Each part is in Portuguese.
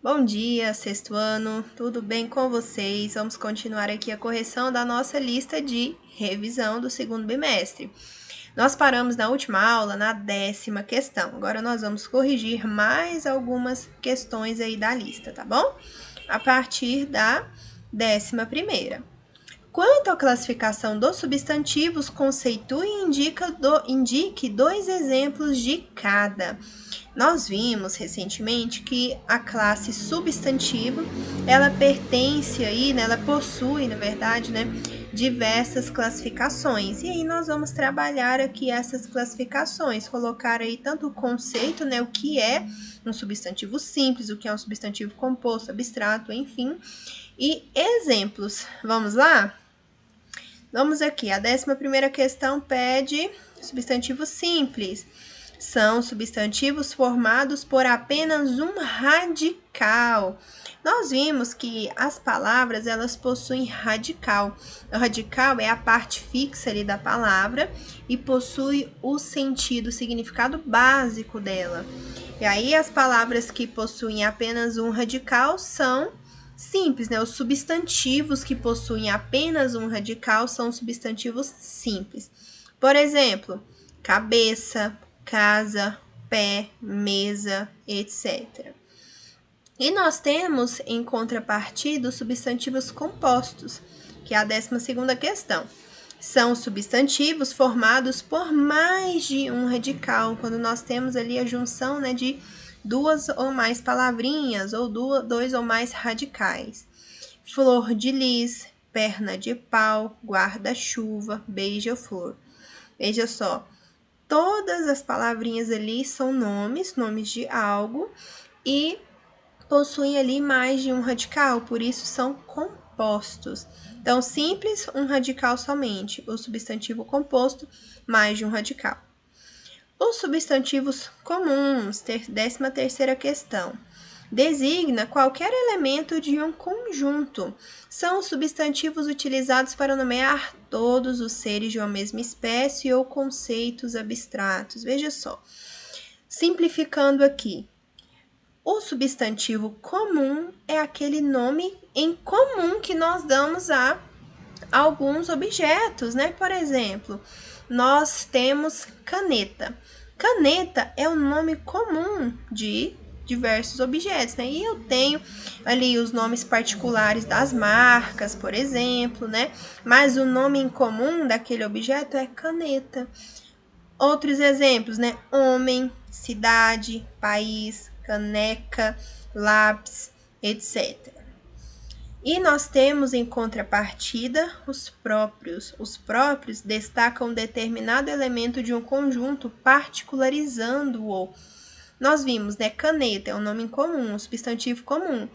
Bom dia, sexto ano, tudo bem com vocês? Vamos continuar aqui a correção da nossa lista de revisão do segundo bimestre. Nós paramos na última aula na 10ª questão. Agora nós vamos corrigir mais algumas questões aí da lista, tá bom? A partir da 11ª. Quanto à classificação dos substantivos, conceitue e indique 2 exemplos de cada. Nós vimos recentemente que a classe substantivo, ela pertence aí, né, ela possui, na verdade, né, diversas classificações. E aí nós vamos trabalhar aqui essas classificações, colocar aí tanto o conceito, né, o que é um substantivo simples, o que é um substantivo composto, abstrato, enfim, e exemplos. Vamos lá? Vamos aqui, a 11ª questão pede substantivo simples. São substantivos formados por apenas um radical. Nós vimos que as palavras, elas possuem radical. O radical é a parte fixa ali da palavra e possui o sentido, o significado básico dela. E aí as palavras que possuem apenas um radical são simples, né? Os substantivos que possuem apenas um radical são substantivos simples. Por exemplo, cabeça, casa, pé, mesa, etc. E nós temos, em contrapartida, os substantivos compostos, que é a 12ª questão. São substantivos formados por mais de um radical, quando nós temos ali a junção, né, de duas ou mais palavrinhas, ou dois ou mais radicais. Flor de lis, perna de pau, guarda-chuva, beija-flor. Veja só, todas as palavrinhas ali são nomes de algo, e possuem ali mais de um radical, por isso são compostos. Então, simples, um radical somente. O substantivo composto, mais de um radical. Os substantivos comuns, 13ª questão. Designa qualquer elemento de um conjunto. São os substantivos utilizados para nomear todos os seres de uma mesma espécie ou conceitos abstratos. Veja só. Simplificando aqui, o substantivo comum é aquele nome em comum que nós damos a alguns objetos, né? Por exemplo, nós temos caneta. Caneta é um nome comum de diversos objetos, né? E eu tenho ali os nomes particulares das marcas, por exemplo, né? Mas o nome em comum daquele objeto é caneta. Outros exemplos, né? Homem, cidade, país, caneca, lápis, etc. E nós temos em contrapartida os próprios. Os próprios destacam um determinado elemento de um conjunto, particularizando-o. Nós vimos, né? Caneta é um nome comum, um substantivo comum.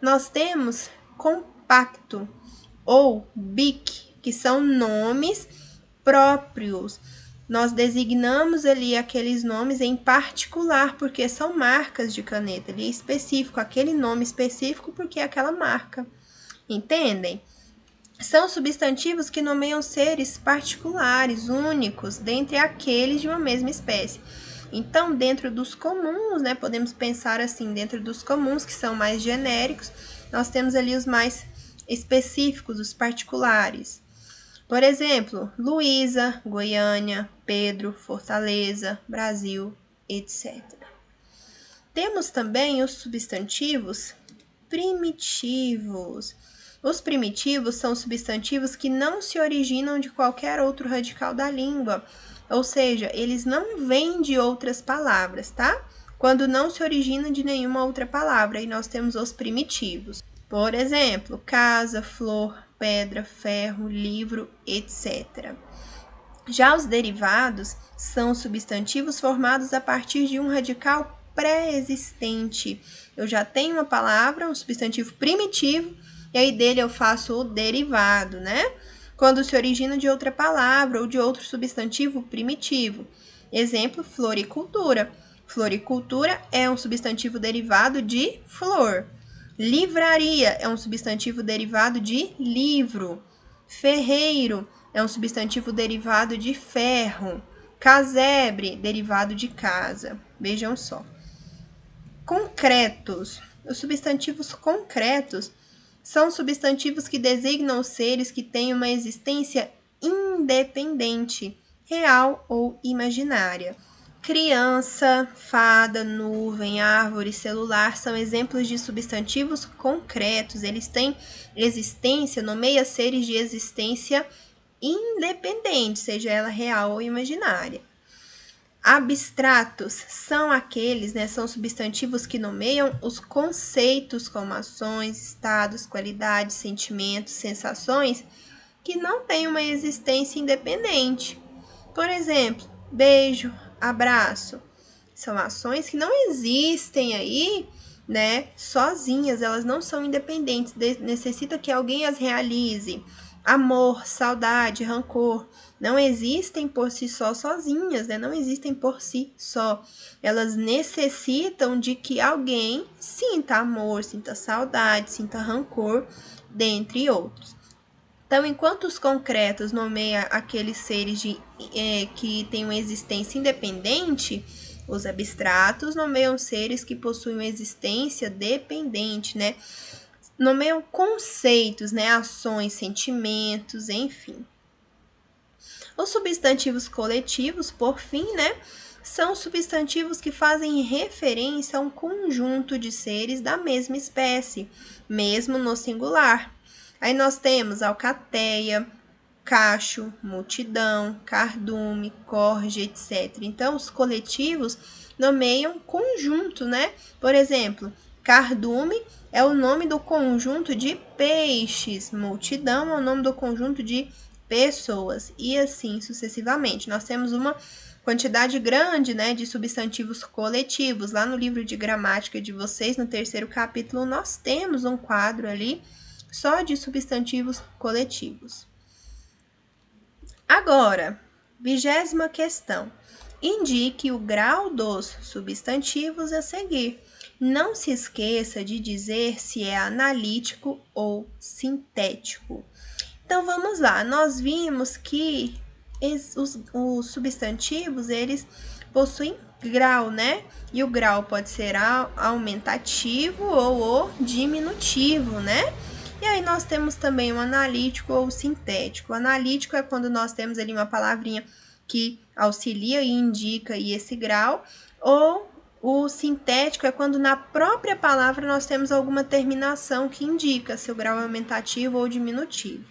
Nós temos compacto ou bic, que são nomes próprios. Nós designamos ali aqueles nomes em particular, porque são marcas de caneta. Ali é específico, aquele nome específico, porque é aquela marca. Entendem? São substantivos que nomeiam seres particulares, únicos, dentre aqueles de uma mesma espécie. Então, dentro dos comuns, né, podemos pensar assim, dentro dos comuns, que são mais genéricos, nós temos ali os mais específicos, os particulares. Por exemplo, Luísa, Goiânia, Pedro, Fortaleza, Brasil, etc. Temos também os substantivos primitivos. Os primitivos são substantivos que não se originam de qualquer outro radical da língua, ou seja, eles não vêm de outras palavras, tá? Quando não se originam de nenhuma outra palavra, aí nós temos os primitivos. Por exemplo, casa, flor, pedra, ferro, livro, etc. Já os derivados são substantivos formados a partir de um radical pré-existente. Eu já tenho uma palavra, um substantivo primitivo, e aí dele eu faço o derivado, né? Quando se origina de outra palavra ou de outro substantivo primitivo. Exemplo, floricultura. Floricultura é um substantivo derivado de flor. Livraria é um substantivo derivado de livro. Ferreiro é um substantivo derivado de ferro. Casebre, derivado de casa. Vejam só. Concretos. Os substantivos concretos são substantivos que designam seres que têm uma existência independente, real ou imaginária. Criança, fada, nuvem, árvore, celular são exemplos de substantivos concretos. Eles têm existência, nomeia seres de existência independente, seja ela real ou imaginária. Abstratos são aqueles, são substantivos que nomeiam os conceitos como ações, estados, qualidades, sentimentos, sensações, que não têm uma existência independente. Por exemplo, beijo, abraço. São ações que não existem aí, sozinhas, elas não são independentes, necessita que alguém as realize. Amor, saudade, rancor, não existem por si só sozinhas, não existem por si só. Elas necessitam de que alguém sinta amor, sinta saudade, sinta rancor, dentre outros. Então, enquanto os concretos nomeia aqueles seres que têm uma existência independente, os abstratos nomeiam seres que possuem uma existência dependente, nomeiam conceitos, ações, sentimentos, enfim. Os substantivos coletivos, por fim, são substantivos que fazem referência a um conjunto de seres da mesma espécie, mesmo no singular. Aí nós temos alcateia, cacho, multidão, cardume, corge, etc. Então, os coletivos nomeiam conjunto, Por exemplo, cardume é o nome do conjunto de peixes, multidão é o nome do conjunto de pessoas, e assim sucessivamente. Nós temos uma quantidade grande, de substantivos coletivos. Lá no livro de gramática de vocês, no 3º capítulo, nós temos um quadro ali só de substantivos coletivos. Agora, 20ª questão. Indique o grau dos substantivos a seguir. Não se esqueça de dizer se é analítico ou sintético. Então, vamos lá. Nós vimos que os substantivos, eles possuem grau, E o grau pode ser aumentativo ou o diminutivo, E aí nós temos também o analítico ou o sintético. O analítico é quando nós temos ali uma palavrinha que auxilia e indica esse grau, ou o sintético é quando na própria palavra nós temos alguma terminação que indica se o grau é aumentativo ou diminutivo.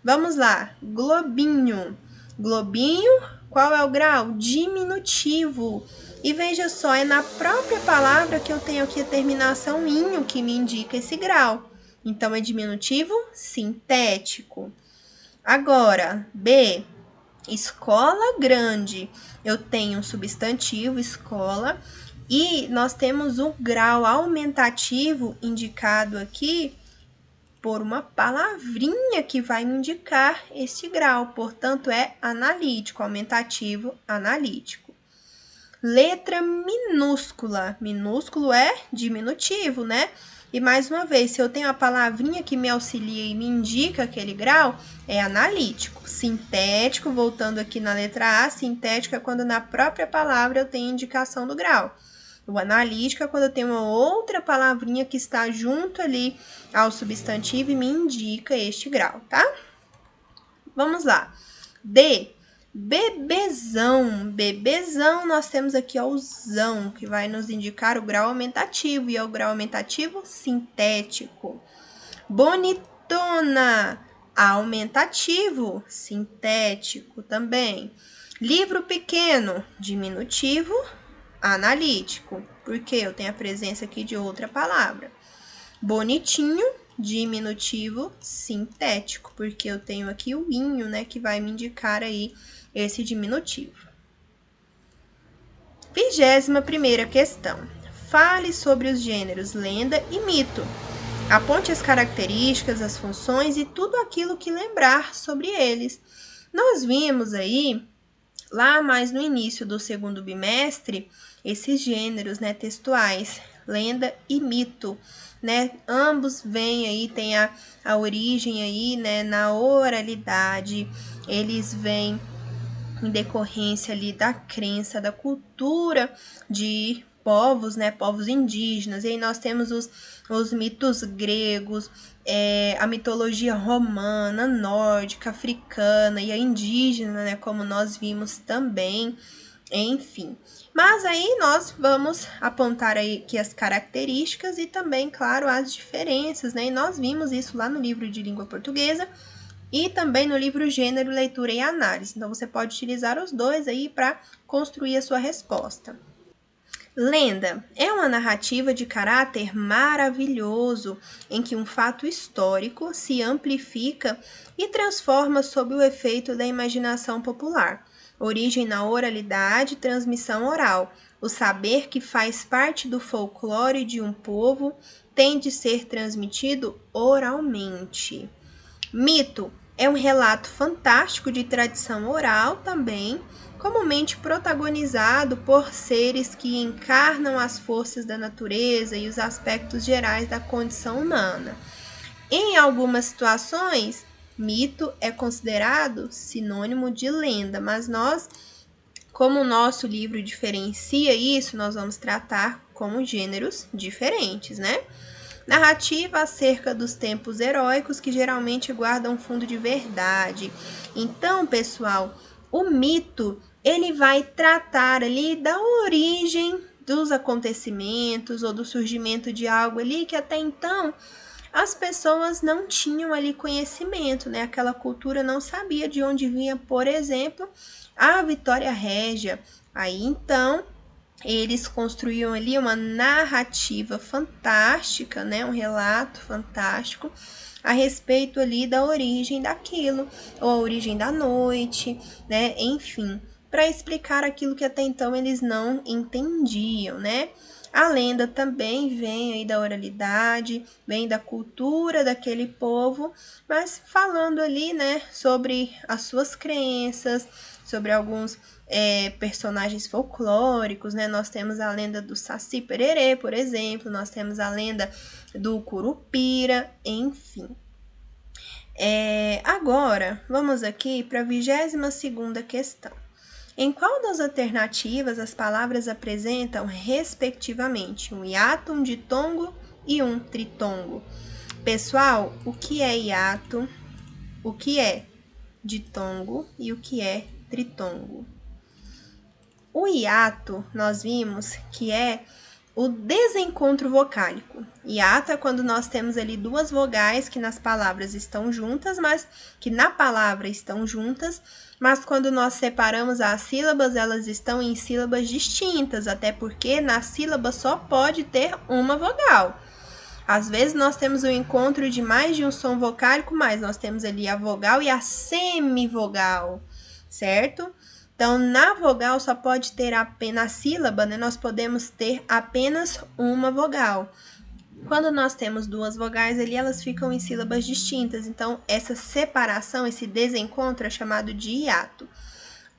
Vamos lá, globinho. Globinho, qual é o grau? Diminutivo. E veja só, é na própria palavra que eu tenho aqui a terminação inho que me indica esse grau. Então, é diminutivo sintético. Agora, B, escola grande. Eu tenho um substantivo, escola, e nós temos o grau aumentativo indicado aqui por uma palavrinha que vai me indicar este grau. Portanto, é analítico, aumentativo, analítico. Letra minúscula. Minúsculo é diminutivo, E mais uma vez, se eu tenho a palavrinha que me auxilia e me indica aquele grau, é analítico. Sintético, voltando aqui na letra A, sintético é quando na própria palavra eu tenho indicação do grau. O analítico é quando eu tenho uma outra palavrinha que está junto ali ao substantivo e me indica este grau, tá? Vamos lá. D, bebezão. Bebezão, nós temos aqui o zão, que vai nos indicar o grau aumentativo, e é o grau aumentativo sintético. Bonitona, aumentativo, sintético também. Livro pequeno, diminutivo, analítico, porque eu tenho a presença aqui de outra palavra. Bonitinho, diminutivo, sintético, porque eu tenho aqui o inho, que vai me indicar aí esse diminutivo. 21ª questão. Fale sobre os gêneros lenda e mito. Aponte as características, as funções e tudo aquilo que lembrar sobre eles. Nós vimos aí, lá mais no início do 2º bimestre, esses gêneros, textuais, lenda e mito, Ambos vêm aí, tem a origem aí, na oralidade, eles vêm em decorrência ali da crença, da cultura de povos, né, povos indígenas, e aí nós temos os mitos gregos, a mitologia romana, nórdica, africana e a indígena, né, como nós vimos também, enfim. Mas aí nós vamos apontar aí aqui as características e também, claro, as diferenças, né, e nós vimos isso lá no livro de língua portuguesa e também no livro Gênero, Leitura e Análise. Então, você pode utilizar os dois aí para construir a sua resposta. Lenda é uma narrativa de caráter maravilhoso, em que um fato histórico se amplifica e transforma sob o efeito da imaginação popular. Origem na oralidade e transmissão oral. O saber que faz parte do folclore de um povo tem de ser transmitido oralmente. Mito é um relato fantástico de tradição oral também, comumente protagonizado por seres que encarnam as forças da natureza e os aspectos gerais da condição humana. Em algumas situações, mito é considerado sinônimo de lenda, mas nós, como o nosso livro diferencia isso, nós vamos tratar como gêneros diferentes, né? Narrativa acerca dos tempos heróicos que geralmente guardam um fundo de verdade. Então, pessoal, o mito, ele vai tratar ali da origem dos acontecimentos ou do surgimento de algo ali que até então as pessoas não tinham ali conhecimento, né? Aquela cultura não sabia de onde vinha, por exemplo, a Vitória Régia. Aí, então, eles construíam ali uma narrativa fantástica, né? Um relato fantástico a respeito ali da origem daquilo, ou a origem da noite, né? Enfim, para explicar aquilo que até então eles não entendiam, né? A lenda também vem aí da oralidade, vem da cultura daquele povo, mas falando ali, né, sobre as suas crenças, sobre alguns personagens folclóricos, né? Nós temos a lenda do Saci Pererê, por exemplo, nós temos a lenda do Curupira, enfim. Agora, vamos aqui para a 22ª questão. Em qual das alternativas as palavras apresentam, respectivamente, um hiato, um ditongo e um tritongo? Pessoal, o que é hiato, o que é ditongo e o que é tritongo? O hiato, nós vimos que é o desencontro vocálico. Hiato é quando nós temos ali duas vogais que nas palavras estão juntas, mas que na palavra estão juntas, mas quando nós separamos as sílabas, elas estão em sílabas distintas, até porque na sílaba só pode ter uma vogal. Às vezes nós temos o encontro de mais de um som vocálico, mas nós temos ali a vogal e a semivogal, certo? Então, na vogal só pode ter apenas a sílaba, né? Nós podemos ter apenas uma vogal. Quando nós temos duas vogais ali, elas ficam em sílabas distintas. Então, essa separação, esse desencontro é chamado de hiato.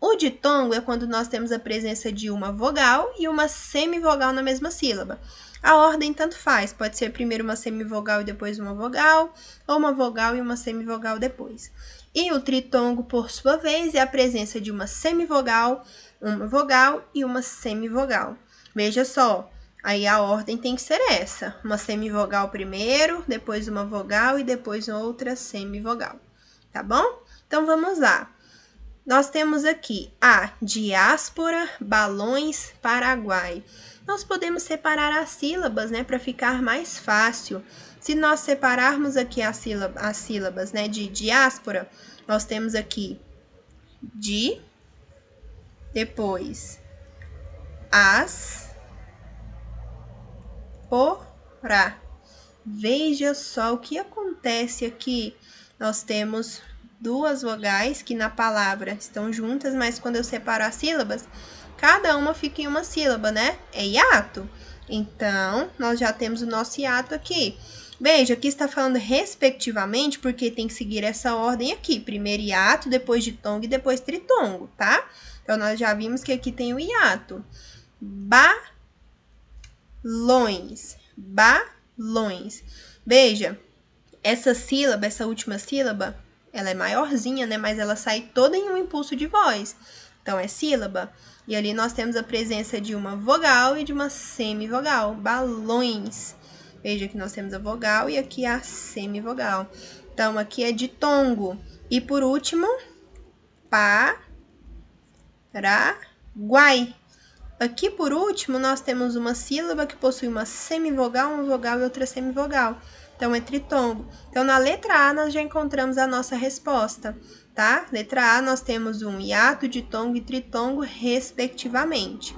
O ditongo é quando nós temos a presença de uma vogal e uma semivogal na mesma sílaba. A ordem tanto faz, pode ser primeiro uma semivogal e depois uma vogal, ou uma vogal e uma semivogal depois. E o tritongo, por sua vez, é a presença de uma semivogal, uma vogal e uma semivogal. Veja só, aí a ordem tem que ser essa, uma semivogal primeiro, depois uma vogal e depois outra semivogal, tá bom? Então, vamos lá. Nós temos aqui a diáspora, Balões, Paraguai. Nós podemos separar as sílabas, né, para ficar mais fácil. Se nós separarmos aqui as sílabas, né, de diáspora, nós temos aqui di, depois as, porá. Veja só o que acontece aqui. Nós temos duas vogais que na palavra estão juntas, mas quando eu separo as sílabas, cada uma fica em uma sílaba, né? É hiato. Então, nós já temos o nosso hiato aqui. Veja, aqui está falando respectivamente, porque tem que seguir essa ordem aqui. Primeiro hiato, depois ditongo e depois tritongo, tá? Então, nós já vimos que aqui tem o hiato. Balões. Balões. Veja, essa sílaba, essa última sílaba, ela é maiorzinha, né? Mas ela sai toda em um impulso de voz. então é sílaba. E ali nós temos a presença de uma vogal e de uma semivogal, balões. Veja que nós temos a vogal e aqui a semivogal. Então, aqui é ditongo. E por último, Paraguai. Aqui por último, nós temos uma sílaba que possui uma semivogal, uma vogal e outra semivogal. Então, é tritongo. Então, na letra A, nós já encontramos a nossa resposta, tá? Letra A, nós temos um hiato, ditongo e tritongo, respectivamente.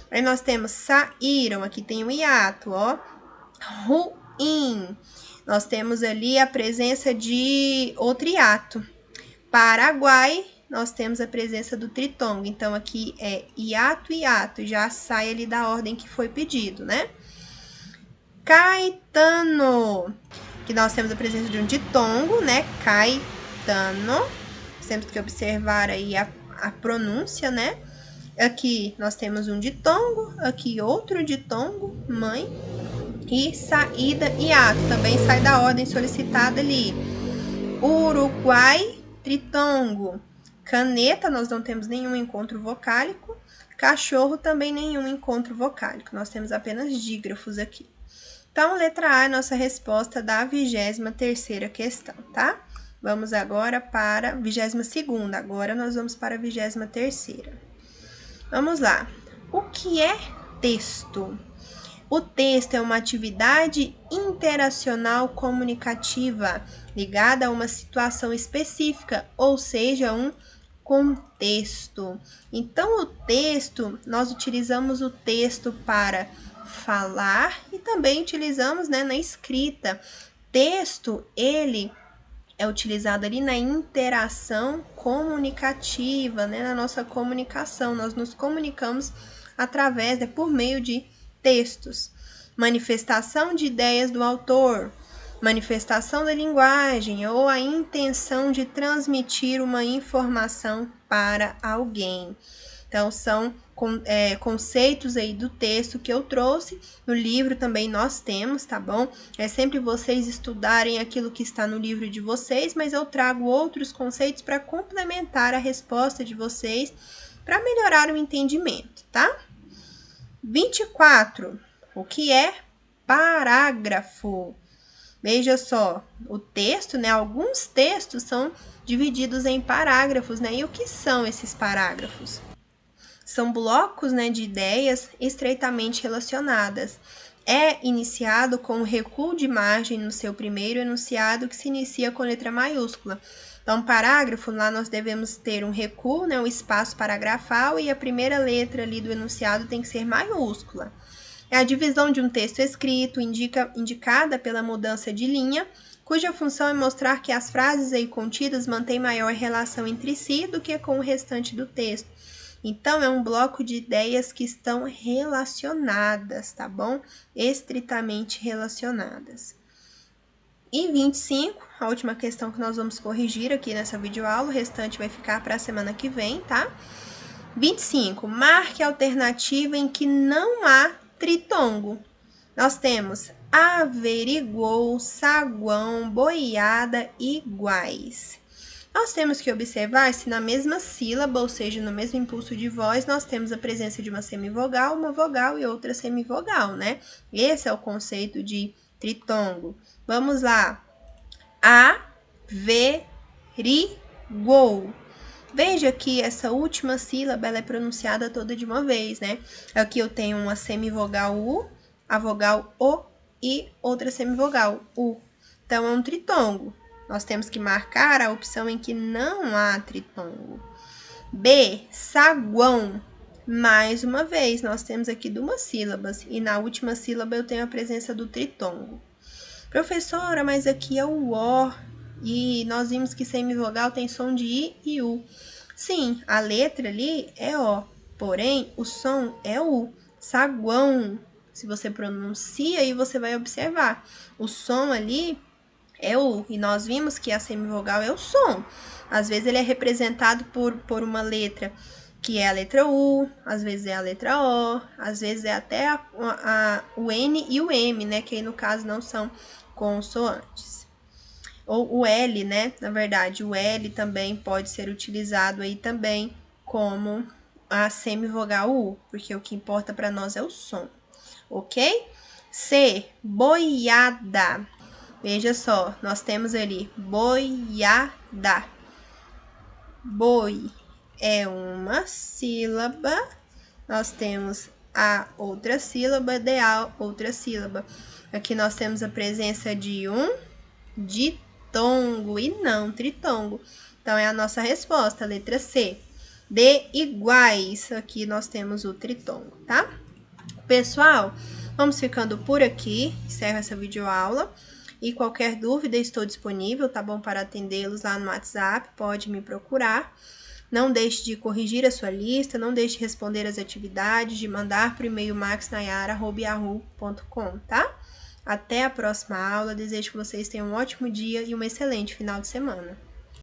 Aí, nós temos saíram, aqui tem um hiato, ó. Ruim. Nós temos ali a presença de outro hiato. Paraguai, nós temos a presença do tritongo. Então, aqui é hiato, hiato. Já sai ali da ordem que foi pedido, né? Caetano, que nós temos a presença de um ditongo, né? Caetano. Temos que observar aí a pronúncia, né? Aqui nós temos um ditongo, aqui outro ditongo, mãe. E saída, hiato. Também sai da ordem solicitada ali. Uruguai, tritongo. Caneta, nós não temos nenhum encontro vocálico. Cachorro, também nenhum encontro vocálico. Nós temos apenas dígrafos aqui. Então, letra A é a nossa resposta da 23ª questão, tá? Vamos agora para a 22ª. Agora, nós vamos para a 23ª. Vamos lá. O que é texto? O texto é uma atividade interacional comunicativa ligada a uma situação específica, ou seja, um contexto. Então, o texto, nós utilizamos o texto para falar e também utilizamos, né, na escrita. Texto, ele é utilizado ali na interação comunicativa, né, na nossa comunicação. Nós nos comunicamos através, por meio de textos. Manifestação de ideias do autor, manifestação da linguagem ou a intenção de transmitir uma informação para alguém. Então, são conceitos aí do texto que eu trouxe. No livro também nós temos, tá bom? É sempre vocês estudarem aquilo que está no livro de vocês, mas eu trago outros conceitos para complementar a resposta de vocês, para melhorar o entendimento, tá? 24. O que é parágrafo? Veja só, o texto, né? Alguns textos são divididos em parágrafos, né? E o que são esses parágrafos? São blocos, né, de ideias estreitamente relacionadas. É iniciado com o recuo de margem no seu primeiro enunciado, que se inicia com letra maiúscula. Então, parágrafo, lá nós devemos ter um recuo, né, um espaço paragrafal, e a primeira letra ali do enunciado tem que ser maiúscula. É a divisão de um texto escrito, indicada pela mudança de linha, cuja função é mostrar que as frases aí contidas mantêm maior relação entre si do que com o restante do texto. Então, é um bloco de ideias que estão relacionadas, tá bom? Estritamente relacionadas. E 25, a última questão que nós vamos corrigir aqui nessa videoaula, o restante vai ficar para a semana que vem, tá? 25, marque a alternativa em que não há tritongo. Nós temos averigou, saguão, boiada, iguais. Nós temos que observar se na mesma sílaba, ou seja, no mesmo impulso de voz, nós temos a presença de uma semivogal, uma vogal e outra semivogal, né? Esse é o conceito de tritongo. Vamos lá. Averigou. Veja que essa última sílaba ela é pronunciada toda de uma vez, né? Aqui eu tenho uma semivogal U, a vogal O e outra semivogal U. Então, é um tritongo. Nós temos que marcar a opção em que não há tritongo. B, saguão. Mais uma vez, nós temos aqui 2 sílabas e na última sílaba eu tenho a presença do tritongo. Professora, mas aqui é o O e nós vimos que semivogal tem som de I e U. Sim, a letra ali é O, porém o som é U. Saguão, se você pronuncia aí você vai observar, o som ali é U, e nós vimos que a semivogal é o som. Às vezes ele é representado por uma letra que é a letra U, às vezes é a letra O, às vezes é até o N e o M, né? Que aí no caso não são consoantes. Ou o L, né? Na verdade, o L também pode ser utilizado aí também como a semivogal U, porque o que importa para nós é o som, ok? C, boiada. Veja só, nós temos ali boiada. Boi é uma sílaba, nós temos a outra sílaba, de a outra sílaba. Aqui nós temos a presença de um ditongo e não tritongo. Então, é a nossa resposta, letra C. De iguais, aqui nós temos o tritongo, tá? Pessoal, vamos ficando por aqui, encerro essa videoaula. E qualquer dúvida, estou disponível, tá bom? Para atendê-los lá no WhatsApp, pode me procurar. Não deixe de corrigir a sua lista, não deixe de responder as atividades, de mandar para o e-mail maxnayara@yahoo.com, tá? Até a próxima aula, desejo que vocês tenham um ótimo dia e um excelente final de semana.